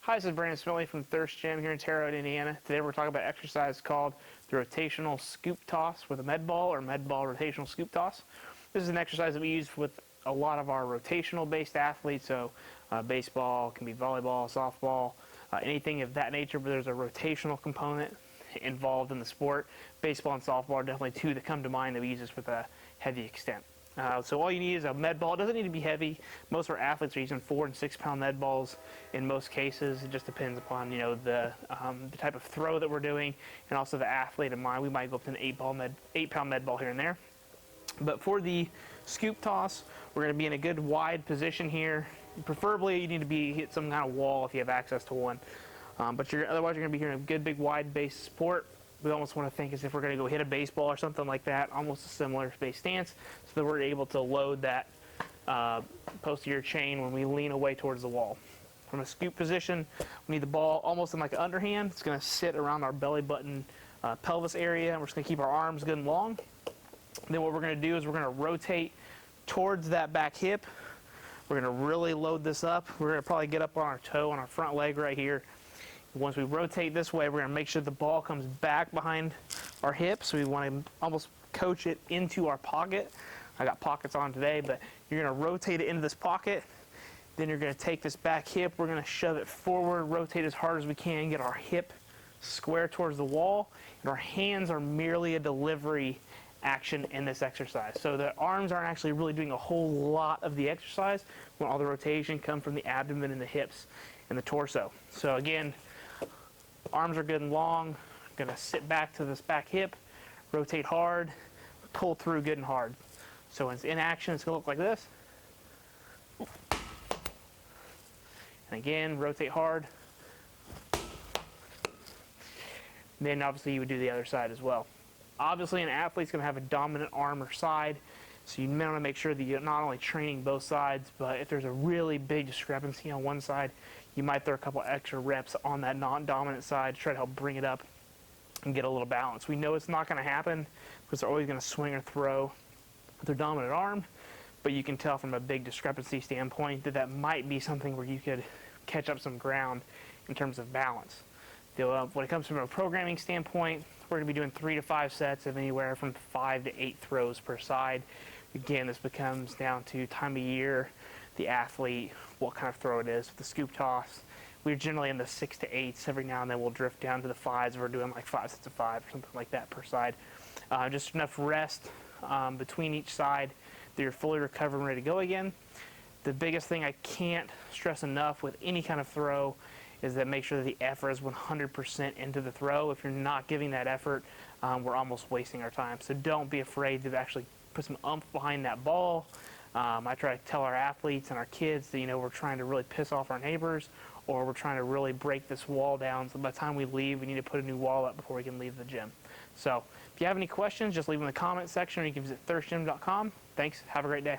Hi, this is Brandon Smiley from Thirst Gym here in Terre Haute, Indiana. Today we're talking about an exercise called the rotational scoop toss with a med ball or med ball rotational scoop toss. This is an exercise that we use with a lot of our rotational based athletes, so baseball, can be volleyball, softball, anything of that nature, but there's a rotational component involved in the sport. Baseball and softball are definitely two that come to mind that we use this with a heavy extent. So all you need is a med ball. It doesn't need to be heavy. Most of our athletes are using 4 and 6 pound med balls in most cases. It just depends upon the type of throw that we're doing and also the athlete in mind. We might go up to an 8 pound med ball here and there. But for the scoop toss, we're going to be in a good wide position here. Preferably you need to be hit some kind of wall if you have access to one. But otherwise you're going to be here in a good big wide base support. We almost want to think as if we're going to go hit a baseball or something like that, almost a similar base stance, so that we're able to load that posterior chain when we lean away towards the wall. From a scoop position, we need the ball almost in like an underhand. It's going to sit around our belly button pelvis area, and we're just going to keep our arms good and long. Then what we're going to do is we're going to rotate towards that back hip. We're going to really load this up. We're going to probably get up on our toe on our front leg right here. Once we rotate this way, we're going to make sure the ball comes back behind our hips. So we want to almost coach it into our pocket. I got pockets on today, but you're going to rotate it into this pocket. Then you're going to take this back hip. We're going to shove it forward, rotate as hard as we can, get our hip square towards the wall. And our hands are merely a delivery action in this exercise. So the arms aren't actually really doing a whole lot of the exercise when all the rotation comes from the abdomen and the hips and the torso. So again, arms are good and long. Going to sit back to this back hip, rotate hard, pull through good and hard. So when it's in action, it's going to look like this. And again, rotate hard. And then obviously you would do the other side as well. Obviously an athlete's going to have a dominant arm or side, so you want to make sure that you're not only training both sides, but if there's a really big discrepancy on one side, you might throw a couple extra reps on that non-dominant side to try to help bring it up and get a little balance. We know it's not going to happen because they're always going to swing or throw with their dominant arm, but you can tell from a big discrepancy standpoint that that might be something where you could catch up some ground in terms of balance. When it comes from a programming standpoint, we're going to be doing 3 to 5 sets of anywhere from 5 to 8 throws per side. Again, this becomes down to time of year, the athlete, what kind of throw it is. With the scoop toss, we're generally in the 6 to 8s. Every now and then we'll drift down to the 5s if we're doing like 5 sets of 5 or something like that per side. Just enough rest between each side that you're fully recovered and ready to go again. The biggest thing I can't stress enough with any kind of throw is that make sure that the effort is 100% into the throw. If you're not giving that effort, we're almost wasting our time. So don't be afraid to actually put some oomph behind that ball. I try to tell our athletes and our kids that we're trying to really piss off our neighbors, or we're trying to really break this wall down. So by the time we leave, we need to put a new wall up before we can leave the gym. So if you have any questions, just leave them in the comment section, or you can visit thirstgym.com. Thanks. Have a great day.